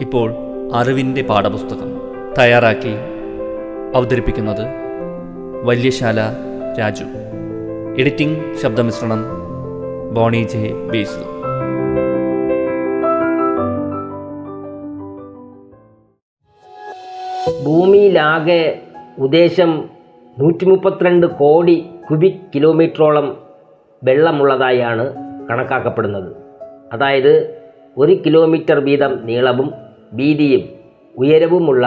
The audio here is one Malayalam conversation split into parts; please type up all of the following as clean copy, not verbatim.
ഇപ്പോൾ അറിവിൻ്റെ പാഠപുസ്തകം തയ്യാറാക്കി അവതരിപ്പിക്കുന്നത് വല്യശാല രാജു. എഡിറ്റിംഗ് ശബ്ദമിശ്രണം ബോണി ജെ ബേസു. ഭൂമിയിലാകെ ഉദ്ദേശം 132 കോടി ക്യൂബിക് കിലോമീറ്ററോളം വെള്ളമുള്ളതായാണ് കണക്കാക്കപ്പെടുന്നത്. അതായത് 1 കിലോമീറ്റർ വീതം നീളവും വീതിയും ഉയരവുമുള്ള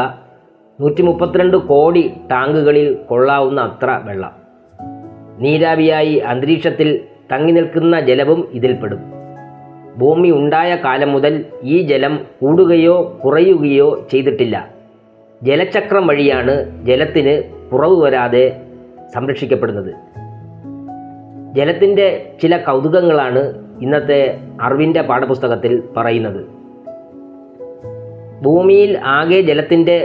132 കോടി ടാങ്കുകളിൽ കൊള്ളാവുന്ന അത്ര വെള്ളം. നീരാവിയായി അന്തരീക്ഷത്തിൽ തങ്ങി നിൽക്കുന്ന ജലവും ഇതിൽപ്പെടും. ഭൂമി ഉണ്ടായ കാലം മുതൽ ഈ ജലം കൂടുകയോ കുറയുകയോ ചെയ്തിട്ടില്ല. ജലചക്രം വഴിയാണ് ജലത്തിന് കുറവ് വരാതെ സംരക്ഷിക്കപ്പെടുന്നത്. ജലത്തിൻ്റെ ചില കൗതുകങ്ങളാണ് ഇന്നത്തെ അറിവിൻ്റെ പാഠപുസ്തകത്തിൽ പറയുന്നത്. ഭൂമിയിൽ ആകെ ജലത്തിൻ്റെ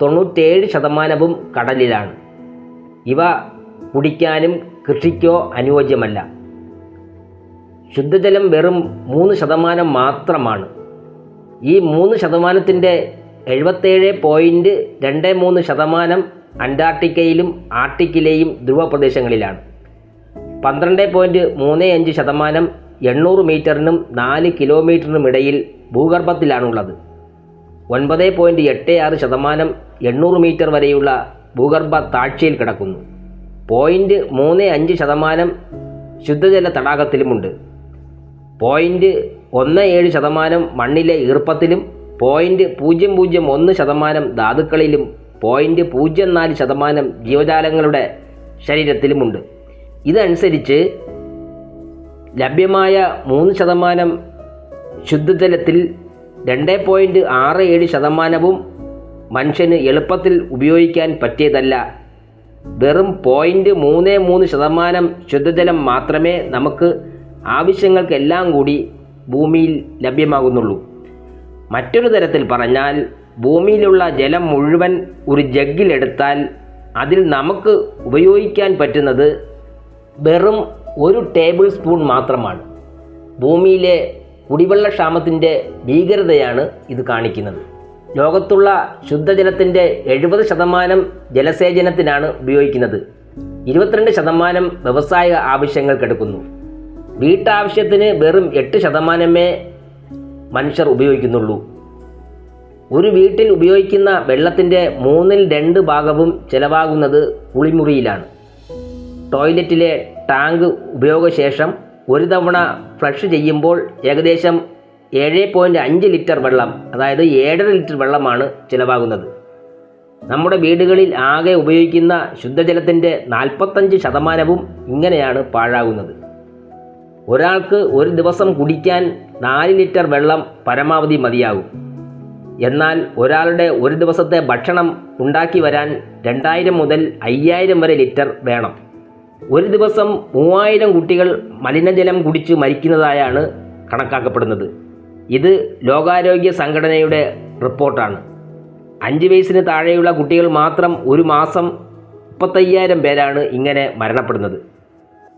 97% കടലിലാണ്. ഇവ കുടിക്കാനും കൃഷിക്കോ അനുയോജ്യമല്ല. ശുദ്ധജലം വെറും 3% മാത്രമാണ്. ഈ 3%ൻ്റെ 77.23% അന്റാർട്ടിക്കയിലും ആർട്ടിക്കിലെയും ധ്രുവപ്രദേശങ്ങളിലാണ്. 12.35% 800 മീറ്ററിനും 4 കിലോമീറ്ററിനും ഇടയിൽ ഭൂഗർഭത്തിലാണുള്ളത്. 9.86% 800 മീറ്റർ വരെയുള്ള ഭൂഗർഭ താഴ്ചയിൽ കിടക്കുന്നു. 0.35% ശുദ്ധജല തടാകത്തിലുമുണ്ട്. 0.17% മണ്ണിലെ ഈർപ്പത്തിലും 0.001% ധാതുക്കളിലും 0.04% ജീവജാലങ്ങളുടെ ശരീരത്തിലുമുണ്ട്. ഇതനുസരിച്ച് ലഭ്യമായ 3% ശുദ്ധജലത്തിൽ 2.67% മനുഷ്യന് എളുപ്പത്തിൽ ഉപയോഗിക്കാൻ പറ്റിയതല്ല. വെറും 0.33% ശുദ്ധജലം മാത്രമേ നമുക്ക് ആവശ്യങ്ങൾക്കെല്ലാം കൂടി ഭൂമിയിൽ ലഭ്യമാകുന്നുള്ളൂ. മറ്റൊരു തരത്തിൽ പറഞ്ഞാൽ, ഭൂമിയിലുള്ള ജലം മുഴുവൻ ഒരു ജഗ്ഗിലെടുത്താൽ അതിൽ നമുക്ക് ഉപയോഗിക്കാൻ പറ്റുന്നത് വെറും 1 ടേബിൾ സ്പൂൺ മാത്രമാണ്. ഭൂമിയിലെ കുടിവെള്ളക്ഷാമത്തിൻ്റെ ഭീകരതയാണ് ഇത് കാണിക്കുന്നത്. ലോകത്തുള്ള ശുദ്ധജലത്തിൻ്റെ 70% ജലസേചനത്തിനാണ് ഉപയോഗിക്കുന്നത്. 22% വ്യവസായ ആവശ്യങ്ങൾക്കെടുക്കുന്നു. വീട്ടാവശ്യത്തിന് വെറും 8% മനുഷ്യർ ഉപയോഗിക്കുന്നുള്ളൂ. ഒരു വീട്ടിൽ ഉപയോഗിക്കുന്ന വെള്ളത്തിൻ്റെ 2/3 ഭാഗവും ചെലവാകുന്നത് കുളിമുറിയിലാണ്. ടോയ്ലറ്റിലെ ടാങ്ക് ഉപയോഗശേഷം ഒരു തവണ ഫ്ലഷ് ചെയ്യുമ്പോൾ ഏകദേശം 7.5 ലിറ്റർ വെള്ളം, അതായത് 7.5 ലിറ്റർ വെള്ളമാണ് ചിലവാകുന്നത്. നമ്മുടെ വീടുകളിൽ ആകെ ഉപയോഗിക്കുന്ന ശുദ്ധജലത്തിൻ്റെ 45% ഇങ്ങനെയാണ് പാഴാകുന്നത്. ഒരാൾക്ക് ഒരു ദിവസം കുടിക്കാൻ 4 ലിറ്റർ വെള്ളം പരമാവധി മതിയാകും. എന്നാൽ ഒരാളുടെ ഒരു ദിവസത്തെ ഭക്ഷണം ഉണ്ടാക്കി വരാൻ 2000 മുതൽ 5000 വരെ ലിറ്റർ വേണം. ഒരു ദിവസം 3000 കുട്ടികൾ മലിനജലം കുടിച്ച് മരിക്കുന്നതായാണ് കണക്കാക്കപ്പെടുന്നത്. ഇത് ലോകാരോഗ്യ സംഘടനയുടെ റിപ്പോർട്ടാണ്. 5 വയസ്സിന് താഴെയുള്ള കുട്ടികൾ മാത്രം ഒരു മാസം 35,000 പേരാണ് ഇങ്ങനെ മരണപ്പെടുന്നത്.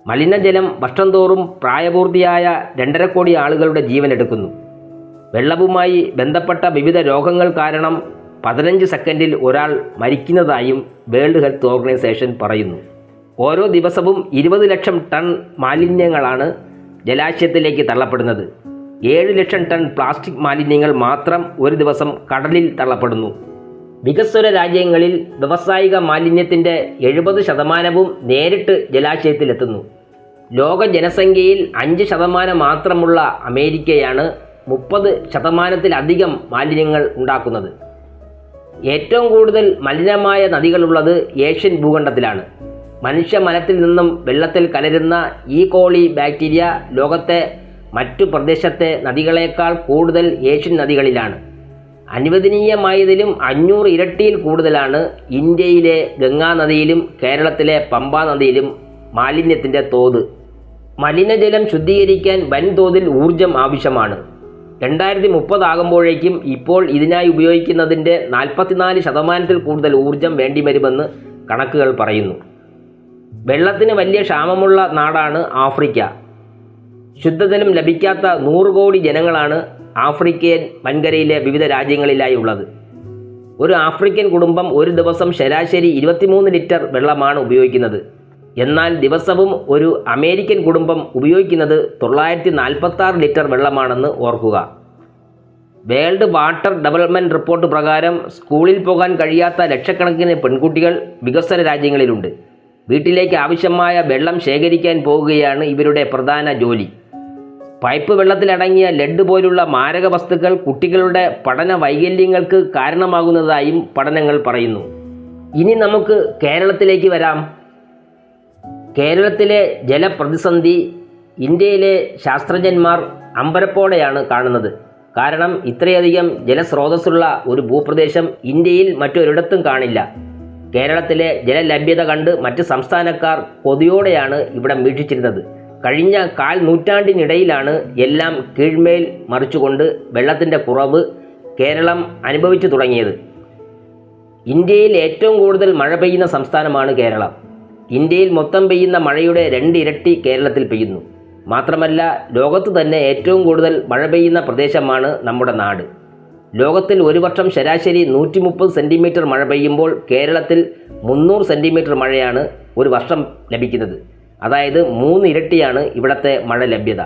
മലിനജലം വർഷം തോറും പ്രായപൂർത്തിയായ 2.5 കോടി ആളുകളുടെ ജീവനെടുക്കുന്നു. വെള്ളവുമായി ബന്ധപ്പെട്ട വിവിധ രോഗങ്ങൾ കാരണം 15 സെക്കൻഡിൽ ഒരാൾ മരിക്കുന്നതായും വേൾഡ് ഹെൽത്ത് ഓർഗനൈസേഷൻ പറയുന്നു. ഓരോ ദിവസവും 20 ലക്ഷം ടൺ മാലിന്യങ്ങളാണ് ജലാശയത്തിലേക്ക് തള്ളപ്പെടുന്നത്. 7 ലക്ഷം ടൺ പ്ലാസ്റ്റിക് മാലിന്യങ്ങൾ മാത്രം ഒരു ദിവസം കടലിൽ തള്ളപ്പെടുന്നു. വികസ്വര രാജ്യങ്ങളിൽ വ്യാവസായിക മാലിന്യത്തിൻ്റെ 70% നേരിട്ട് ജലാശയത്തിലെത്തുന്നു. ലോക ജനസംഖ്യയിൽ 5% മാത്രമുള്ള അമേരിക്കയാണ് 30%-ലധികം മാലിന്യങ്ങൾ ഉണ്ടാക്കുന്നത്. ഏറ്റവും കൂടുതൽ മലിനമായ നദികളുള്ളത് ഏഷ്യൻ ഭൂഖണ്ഡത്തിലാണ്. മനുഷ്യ മലത്തിൽ നിന്നും വെള്ളത്തിൽ കലരുന്ന ഈ കോളി ബാക്ടീരിയ ലോകത്തെ മറ്റു പ്രദേശത്തെ നദികളേക്കാൾ കൂടുതൽ ഏഷ്യൻ നദികളിലാണ്. അനുവദനീയമായതിലും 500 ഇരട്ടിയിൽ കൂടുതലാണ് ഇന്ത്യയിലെ ഗംഗാനദിയിലും കേരളത്തിലെ പമ്പാ നദിയിലും മാലിന്യത്തിൻ്റെ തോത്. മലിനജലം ശുദ്ധീകരിക്കാൻ വൻതോതിൽ ഊർജം ആവശ്യമാണ്. 2030 ആകുമ്പോഴേക്കും ഇപ്പോൾ ഇതിനായി ഉപയോഗിക്കുന്നതിൻ്റെ 44% കൂടുതൽ ഊർജം വേണ്ടിവരുമെന്ന് കണക്കുകൾ പറയുന്നു. വെള്ളത്തിന് വലിയ ക്ഷാമമുള്ള നാടാണ് ആഫ്രിക്ക. ശുദ്ധജലം ലഭിക്കാത്ത 100 കോടി ജനങ്ങളാണ് ആഫ്രിക്കൻ വൻകരയിലെ വിവിധ രാജ്യങ്ങളിലായി ഉള്ളത്. ഒരു ആഫ്രിക്കൻ കുടുംബം ഒരു ദിവസം ശരാശരി 23 ലിറ്റർ വെള്ളമാണ് ഉപയോഗിക്കുന്നത്. എന്നാൽ ദിവസവും ഒരു അമേരിക്കൻ കുടുംബം ഉപയോഗിക്കുന്നത് 946 ലിറ്റർ വെള്ളമാണെന്ന് ഓർക്കുക. വേൾഡ് വാട്ടർ ഡെവലപ്മെൻറ്റ് റിപ്പോർട്ട് പ്രകാരം സ്കൂളിൽ പോകാൻ കഴിയാത്ത ലക്ഷക്കണക്കിന് പെൺകുട്ടികൾ വികസ്വര രാജ്യങ്ങളിലുണ്ട്. വീട്ടിലേക്ക് ആവശ്യമായ വെള്ളം ശേഖരിക്കാൻ പോകുകയാണ് ഇവരുടെ പ്രധാന ജോലി. പൈപ്പ് വെള്ളത്തിലടങ്ങിയ ലെഡ് പോലുള്ള മാരക വസ്തുക്കൾ കുട്ടികളുടെ പഠന വൈകല്യങ്ങൾക്ക് കാരണമാകുന്നതായും പഠനങ്ങൾ പറയുന്നു. ഇനി നമുക്ക് കേരളത്തിലേക്ക് വരാം. കേരളത്തിലെ ജലപ്രതിസന്ധി ഇന്ത്യയിലെ ശാസ്ത്രജ്ഞന്മാർ അമ്പരപ്പോടെയാണ് കാണുന്നത്. കാരണം ഇത്രയധികം ജലസ്രോതസ്സുള്ള ഒരു ഭൂപ്രദേശം ഇന്ത്യയിൽ മറ്റൊരിടത്തും കാണില്ല. കേരളത്തിലെ ജലലഭ്യത കണ്ട് മറ്റ് സംസ്ഥാനക്കാർ കൊതിയോടെയാണ് ഇവിടം വീക്ഷിച്ചിരുന്നത്. കഴിഞ്ഞ 1/4 നൂറ്റാണ്ടിനിടയിലാണ് എല്ലാം കീഴ്മേൽ മറിച്ചുകൊണ്ട് വെള്ളത്തിൻ്റെ കുറവ് കേരളം അനുഭവിച്ചു തുടങ്ങിയത്. ഇന്ത്യയിൽ ഏറ്റവും കൂടുതൽ മഴ പെയ്യുന്ന സംസ്ഥാനമാണ് കേരളം. ഇന്ത്യയിൽ മൊത്തം പെയ്യുന്ന മഴയുടെ 2 ഇരട്ടി കേരളത്തിൽ പെയ്യുന്നു. മാത്രമല്ല ലോകത്ത് തന്നെ ഏറ്റവും കൂടുതൽ മഴ പെയ്യുന്ന പ്രദേശമാണ് നമ്മുടെ നാട്. ലോകത്തിൽ ഒരു വർഷം ശരാശരി 130 സെൻറ്റിമീറ്റർ മഴ പെയ്യുമ്പോൾ കേരളത്തിൽ 300 സെൻറ്റിമീറ്റർ മഴയാണ് ഒരു വർഷം ലഭിക്കുന്നത്. അതായത് 3 ഇരട്ടിയാണ് ഇവിടുത്തെ മഴ ലഭ്യത.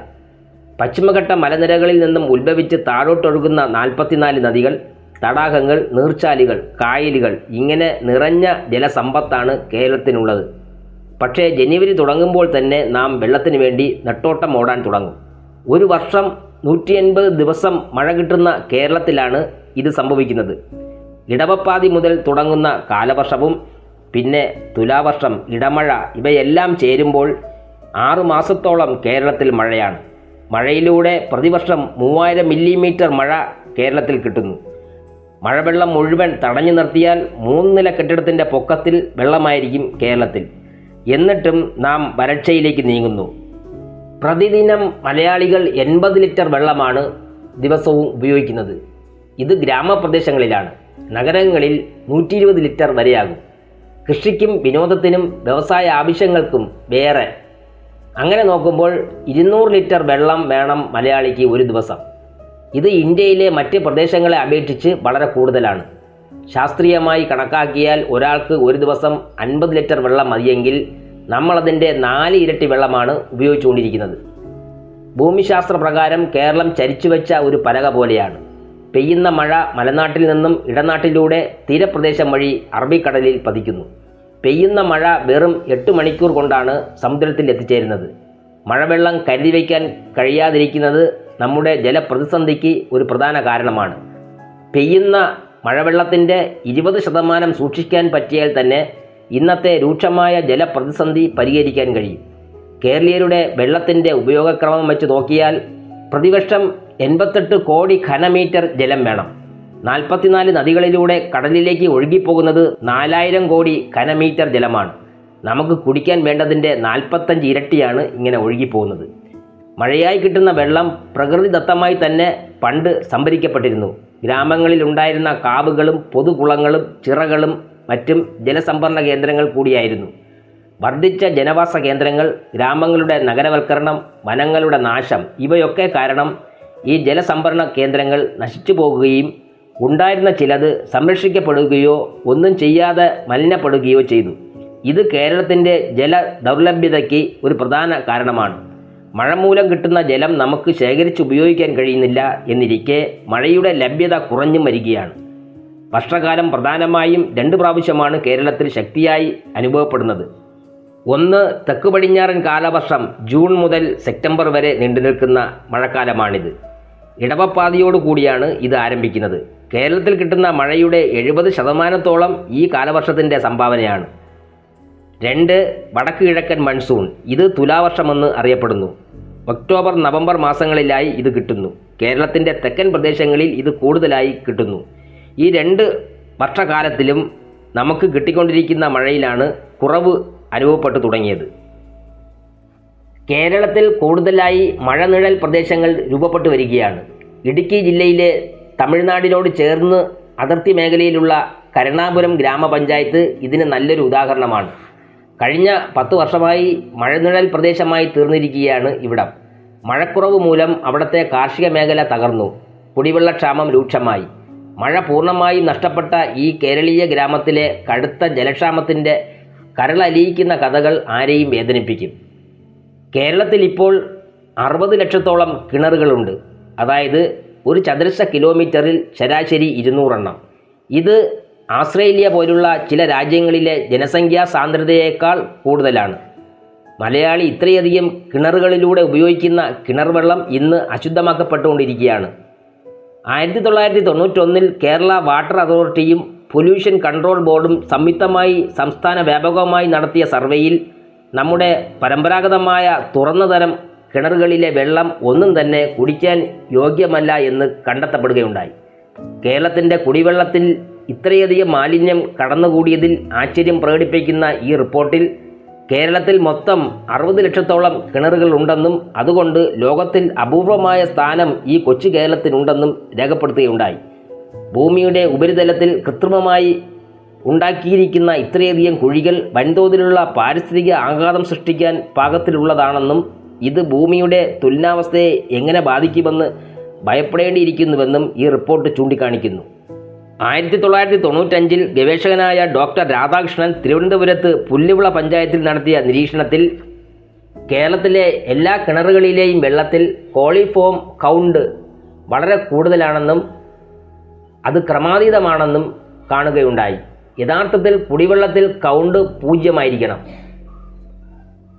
പശ്ചിമഘട്ട മലനിരകളിൽ നിന്നും ഉത്ഭവിച്ച് താഴോട്ടൊഴുകുന്ന 44 നദികൾ, തടാകങ്ങൾ, നീർച്ചാലുകൾ, കായലുകൾ ഇങ്ങനെ നിറഞ്ഞ ജലസമ്പത്താണ് കേരളത്തിനുള്ളത്. പക്ഷേ ജനുവരി തുടങ്ങുമ്പോൾ തന്നെ നാം വെള്ളത്തിന് വേണ്ടി നെട്ടോട്ടം ഓടാൻ തുടങ്ങും. ഒരു വർഷം 180 ദിവസം മഴ കിട്ടുന്ന കേരളത്തിലാണ് ഇത് സംഭവിക്കുന്നത്. ഇടവപ്പാതി മുതൽ തുടങ്ങുന്ന കാലവർഷവും പിന്നെ തുലാവർഷം, ഇടമഴ ഇവയെല്ലാം ചേരുമ്പോൾ 6 മാസത്തോളം കേരളത്തിൽ മഴയാണ്. മഴയിലൂടെ പ്രതിവർഷം 3000 മില്ലിമീറ്റർ മഴ കേരളത്തിൽ കിട്ടുന്നു. മഴവെള്ളം മുഴുവൻ തടഞ്ഞു നിർത്തിയാൽ 3 നില കെട്ടിടത്തിൻ്റെ പൊക്കത്തിൽ വെള്ളമായിരിക്കും കേരളത്തിൽ. എന്നിട്ടും നാം വരൾച്ചയിലേക്ക് നീങ്ങുന്നു. പ്രതിദിനം മലയാളികൾ 80 ലിറ്റർ വെള്ളമാണ് ദിവസവും ഉപയോഗിക്കുന്നത്. ഇത് ഗ്രാമപ്രദേശങ്ങളിലാണ്. നഗരങ്ങളിൽ 120 ലിറ്റർ വരെയാകും. കൃഷിക്കും വിനോദത്തിനും വ്യവസായ ആവശ്യങ്ങൾക്കും വേറെ. അങ്ങനെ നോക്കുമ്പോൾ 200 ലിറ്റർ വെള്ളം വേണം മലയാളിക്ക് ഒരു ദിവസം. ഇത് ഇന്ത്യയിലെ മറ്റ് പ്രദേശങ്ങളെ അപേക്ഷിച്ച് വളരെ കൂടുതലാണ്. ശാസ്ത്രീയമായി കണക്കാക്കിയാൽ ഒരാൾക്ക് ഒരു ദിവസം 50 ലിറ്റർ വെള്ളം മതിയെങ്കിൽ നമ്മളതിൻ്റെ 4 ഇരട്ടി വെള്ളമാണ് ഉപയോഗിച്ചുകൊണ്ടിരിക്കുന്നത്. ഭൂമിശാസ്ത്ര പ്രകാരം കേരളം ചരിച്ചുവെച്ച ഒരു പലക പോലെയാണ്. പെയ്യുന്ന മഴ മലനാട്ടിൽ നിന്നും ഇടനാട്ടിലൂടെ തീരപ്രദേശം വഴി അറബിക്കടലിൽ പതിക്കുന്നു. പെയ്യുന്ന മഴ വെറും 8 മണിക്കൂർ കൊണ്ടാണ് സമുദ്രത്തിൽ എത്തിച്ചേരുന്നത്. മഴവെള്ളം കരുതി വയ്ക്കാൻ കഴിയാതിരിക്കുന്നത് നമ്മുടെ ജലപ്രതിസന്ധിക്ക് ഒരു പ്രധാന കാരണമാണ്. പെയ്യുന്ന മഴവെള്ളത്തിൻ്റെ 20% സൂക്ഷിക്കാൻ പറ്റിയാൽ തന്നെ ഇന്നത്തെ രൂക്ഷമായ ജലപ്രതിസന്ധി പരിഹരിക്കാൻ കഴിയും. കേരളീയരുടെ വെള്ളത്തിൻ്റെ ഉപയോഗക്രമം വെച്ച് നോക്കിയാൽ പ്രതിവർഷം 88 കോടി ഘനമീറ്റർ ജലം വേണം. 44 നദികളിലൂടെ കടലിലേക്ക് ഒഴുകിപ്പോകുന്നത് 4000 കോടി ഘനമീറ്റർ ജലമാണ്. നമുക്ക് കുടിക്കാൻ വേണ്ടതിൻ്റെ 45 ഇരട്ടിയാണ് ഇങ്ങനെ ഒഴുകിപ്പോകുന്നത്. മഴയായി കിട്ടുന്ന വെള്ളം പ്രകൃതിദത്തമായി തന്നെ പണ്ട് സംഭരിക്കപ്പെട്ടിരുന്നു. ഗ്രാമങ്ങളിൽ ഉണ്ടായിരുന്ന കാവുകളും പൊതുകുളങ്ങളും ചിറകളും മറ്റും ജലസംഭരണ കേന്ദ്രങ്ങൾ കൂടിയായിരുന്നു. വർദ്ധിച്ച ജനവാസ കേന്ദ്രങ്ങൾ, ഗ്രാമങ്ങളുടെ നഗരവൽക്കരണം, വനങ്ങളുടെ നാശം ഇവയൊക്കെ കാരണം ഈ ജലസംഭരണ കേന്ദ്രങ്ങൾ നശിച്ചു പോകുകയും ഉണ്ടായിരുന്ന ചിലത് സംരക്ഷിക്കപ്പെടുകയോ ഒന്നും ചെയ്യാതെ മലിനപ്പെടുകയോ ചെയ്തു. ഇത് കേരളത്തിൻ്റെ ജല ദൗർലഭ്യതയ്ക്ക് ഒരു പ്രധാന കാരണമാണ്. മഴ മൂലം കിട്ടുന്ന ജലം നമുക്ക് ശേഖരിച്ച് ഉപയോഗിക്കാൻ കഴിയുന്നില്ല എന്നിരിക്കെ മഴയുടെ ലഭ്യത കുറഞ്ഞു വരികയാണ്. വർഷകാലം പ്രധാനമായും 2 പ്രാവശ്യമാണ് കേരളത്തിൽ ശക്തിയായി അനുഭവപ്പെടുന്നത്. ഒന്ന് തെക്ക് പടിഞ്ഞാറൻ കാലവർഷം ജൂൺ മുതൽ സെപ്റ്റംബർ വരെ നീണ്ടുനിൽക്കുന്ന മഴക്കാലമാണിത്. ഇടവപ്പാതിയോടുകൂടിയാണ് ഇത് ആരംഭിക്കുന്നത്. കേരളത്തിൽ കിട്ടുന്ന മഴയുടെ 70% ഈ കാലവർഷത്തിൻ്റെ സംഭാവനയാണ്. 2 വടക്ക് കിഴക്കൻ മൺസൂൺ. ഇത് തുലാവർഷമെന്ന് അറിയപ്പെടുന്നു. ഒക്ടോബർ നവംബർ മാസങ്ങളിലായി ഇത് കിട്ടുന്നു. കേരളത്തിൻ്റെ തെക്കൻ പ്രദേശങ്ങളിൽ ഇത് കൂടുതലായി കിട്ടുന്നു. ഈ 2 വർഷകാലത്തിലും നമുക്ക് കിട്ടിക്കൊണ്ടിരിക്കുന്ന മഴയിലാണ് കുറവ് അനുഭവപ്പെട്ടു തുടങ്ങിയത്. കേരളത്തിൽ കൂടുതലായി മഴനിഴൽ പ്രദേശങ്ങൾ രൂപപ്പെട്ടു വരികയാണ്. ഇടുക്കി ജില്ലയിലെ തമിഴ്നാടിനോട് ചേർന്ന് അതിർത്തി മേഖലയിലുള്ള കരുണാപുരം ഗ്രാമപഞ്ചായത്ത് ഇതിന് നല്ലൊരു ഉദാഹരണമാണ്. കഴിഞ്ഞ 10 വർഷമായി മഴനിഴൽ പ്രദേശമായി തീർന്നിരിക്കുകയാണ് ഇവിടം. മഴക്കുറവ് മൂലം അവിടുത്തെ കാർഷിക മേഖല തകർന്നു. കുടിവെള്ളക്ഷാമം രൂക്ഷമായി. മഴ പൂർണ്ണമായും നഷ്ടപ്പെട്ട ഈ കേരളീയ ഗ്രാമത്തിലെ കടുത്ത ജലക്ഷാമത്തിൻ്റെ കരളലിയിക്കുന്ന കഥകൾ ആരെയും വേദനിപ്പിക്കും. കേരളത്തിൽ ഇപ്പോൾ 60 ലക്ഷത്തോളം കിണറുകളുണ്ട്. അതായത് ഒരു ചതുരശ്ര കിലോമീറ്ററിൽ ശരാശരി 200 എണ്ണം. ഇത് ആസ്ട്രേലിയ പോലുള്ള ചില രാജ്യങ്ങളിലെ ജനസംഖ്യാ സാന്ദ്രതയേക്കാൾ കൂടുതലാണ്. മലയാളി ഇത്രയധികം കിണറുകളിലൂടെ ഉപയോഗിക്കുന്ന കിണർ വെള്ളം ഇന്ന് അശുദ്ധമാക്കപ്പെട്ടുകൊണ്ടിരിക്കുകയാണ്. 1991 കേരള വാട്ടർ അതോറിറ്റിയും പൊല്യൂഷൻ കൺട്രോൾ ബോർഡും സംയുക്തമായി സംസ്ഥാന വ്യാപകമായി നടത്തിയ സർവേയിൽ നമ്മുടെ പരമ്പരാഗതമായ തുറന്ന തരം കിണറുകളിലെ വെള്ളം ഒന്നും തന്നെ കുടിക്കാൻ യോഗ്യമല്ല എന്ന് കണ്ടെത്തപ്പെടുകയുണ്ടായി. കേരളത്തിൻ്റെ കുടിവെള്ളത്തിൽ ഇത്രയധികം മാലിന്യം കടന്നുകൂടിയതിൽ ആശ്ചര്യം പ്രകടിപ്പിക്കുന്ന ഈ റിപ്പോർട്ടിൽ കേരളത്തിൽ മൊത്തം 60 ലക്ഷത്തോളം കിണറുകൾ ഉണ്ടെന്നും അതുകൊണ്ട് ലോകത്തിൽ അപൂർവമായ സ്ഥാനം ഈ കൊച്ചു കേരളത്തിനുണ്ടെന്നും രേഖപ്പെടുത്തുകയുണ്ടായി. ഭൂമിയുടെ ഉപരിതലത്തിൽ കൃത്രിമമായി ഉണ്ടാക്കിയിരിക്കുന്ന ഇത്രയധികം കുഴികൾ വൻതോതിലുള്ള പാരിസ്ഥിതിക ആഘാതം സൃഷ്ടിക്കാൻ പാകത്തിലുള്ളതാണെന്നും ഇത് ഭൂമിയുടെ തുലനാവസ്ഥയെ എങ്ങനെ ബാധിക്കുമെന്ന് ഭയപ്പെടേണ്ടിയിരിക്കുന്നുവെന്നും ഈ റിപ്പോർട്ട് ചൂണ്ടിക്കാണിക്കുന്നു. 1995 ഗവേഷകനായ ഡോക്ടർ രാധാകൃഷ്ണൻ തിരുവനന്തപുരത്ത് പുല്ലുവിള പഞ്ചായത്തിൽ നടത്തിയ നിരീക്ഷണത്തിൽ കേരളത്തിലെ എല്ലാ കിണറുകളിലെയും വെള്ളത്തിൽ കോളിഫോം കൗണ്ട് വളരെ കൂടുതലാണെന്നും അത് ക്രമാതീതമാണെന്നും കാണുകയുണ്ടായി. യഥാർത്ഥത്തിൽ കുടിവെള്ളത്തിൽ കൗണ്ട് 0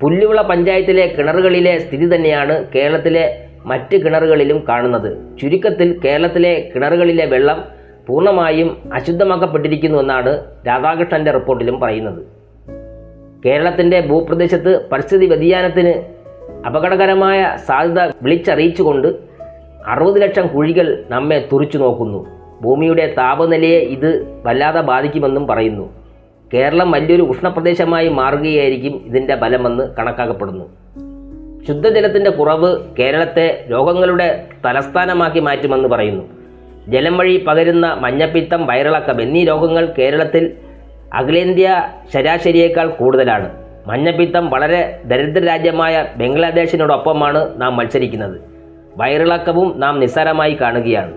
പുല്ലുവിള പഞ്ചായത്തിലെ കിണറുകളിലെ സ്ഥിതി തന്നെയാണ് കേരളത്തിലെ മറ്റ് കിണറുകളിലും കാണുന്നത്. ചുരുക്കത്തിൽ കേരളത്തിലെ കിണറുകളിലെ വെള്ളം പൂർണ്ണമായും അശുദ്ധമാക്കപ്പെട്ടിരിക്കുന്നുവെന്നാണ് രാധാകൃഷ്ണൻ്റെ റിപ്പോർട്ടിലും പറയുന്നത്. കേരളത്തിൻ്റെ ഭൂപ്രദേശത്ത് പരിസ്ഥിതി വ്യതിയാനത്തിന് അപകടകരമായ സാധ്യത വിളിച്ചറിയിച്ചുകൊണ്ട് 60 ലക്ഷം കുഴികൾ നമ്മെ തുറിച്ചു നോക്കുന്നു. ഭൂമിയുടെ താപനിലയെ ഇത് വല്ലാതെ ബാധിക്കുമെന്നും പറയുന്നു. കേരളം വലിയൊരു ഉഷ്ണപ്രദേശമായി മാറുകയായിരിക്കും ഇതിൻ്റെ ഫലമെന്ന് കണക്കാക്കപ്പെടുന്നു. ശുദ്ധജലത്തിൻ്റെ കുറവ് കേരളത്തെ രോഗങ്ങളുടെ തലസ്ഥാനമാക്കി മാറ്റുമെന്ന് പറയുന്നു. ജലം വഴി പകരുന്ന മഞ്ഞപ്പിത്തം, വയറിളക്കം എന്നീ രോഗങ്ങൾ കേരളത്തിൽ അഖിലേന്ത്യാ ശരാശരിയേക്കാൾ കൂടുതലാണ്. മഞ്ഞപ്പിത്തം വളരെ ദരിദ്ര രാജ്യമായ ബംഗ്ലാദേശിനോടൊപ്പമാണ് നാം മത്സരിക്കുന്നത്. വയറിളക്കവും നാം നിസ്സാരമായി കാണുകയാണ്.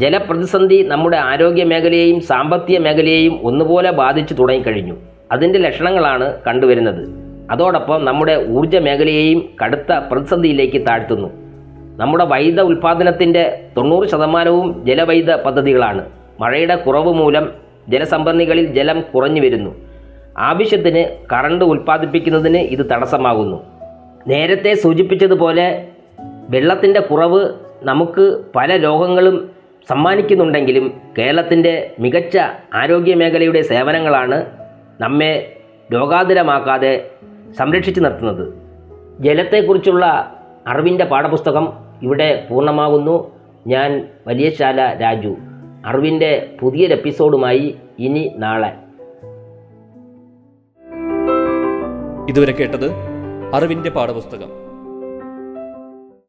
ജലപ്രതിസന്ധി നമ്മുടെ ആരോഗ്യ മേഖലയെയും സാമ്പത്തിക മേഖലയെയും ഒന്നുപോലെ ബാധിച്ചു തുടങ്ങിക്കഴിഞ്ഞു. അതിൻ്റെ ലക്ഷണങ്ങളാണ് കണ്ടുവരുന്നത്. അതോടൊപ്പം നമ്മുടെ ഊർജ്ജ മേഖലയെയും കടുത്ത പ്രതിസന്ധിയിലേക്ക് താഴ്ത്തുന്നു. നമ്മുടെ വൈദ്യുത ഉൽപ്പാദനത്തിൻ്റെ 90% ജലവൈദ്യുത പദ്ധതികളാണ്. മഴയുടെ കുറവ് മൂലം ജലസംഭരണികളിൽ ജലം കുറഞ്ഞു വരുന്നു. ആവശ്യത്തിന് കറണ്ട് ഉൽപ്പാദിപ്പിക്കുന്നതിന് ഇത് തടസ്സമാകുന്നു. നേരത്തെ സൂചിപ്പിച്ചതുപോലെ വെള്ളത്തിൻ്റെ കുറവ് നമുക്ക് പല രോഗങ്ങളും സമ്മാനിക്കുന്നുണ്ടെങ്കിലും കേരളത്തിൻ്റെ മികച്ച ആരോഗ്യ മേഖലയുടെ സേവനങ്ങളാണ് നമ്മെ രോഗാതുരമാക്കാതെ സംരക്ഷിച്ചു നിർത്തുന്നത്. ജലത്തെക്കുറിച്ചുള്ള അറിവിൻ്റെ പാഠപുസ്തകം ഇവിടെ പൂർണ്ണമാകുന്നു. ഞാൻ വലിയശാല രാജു. അറിവിൻ്റെ പുതിയൊരു എപ്പിസോഡുമായി ഇനി നാളെ. ഇതുവരെ കേട്ടത് അറിവിൻ്റെ പാഠപുസ്തകം.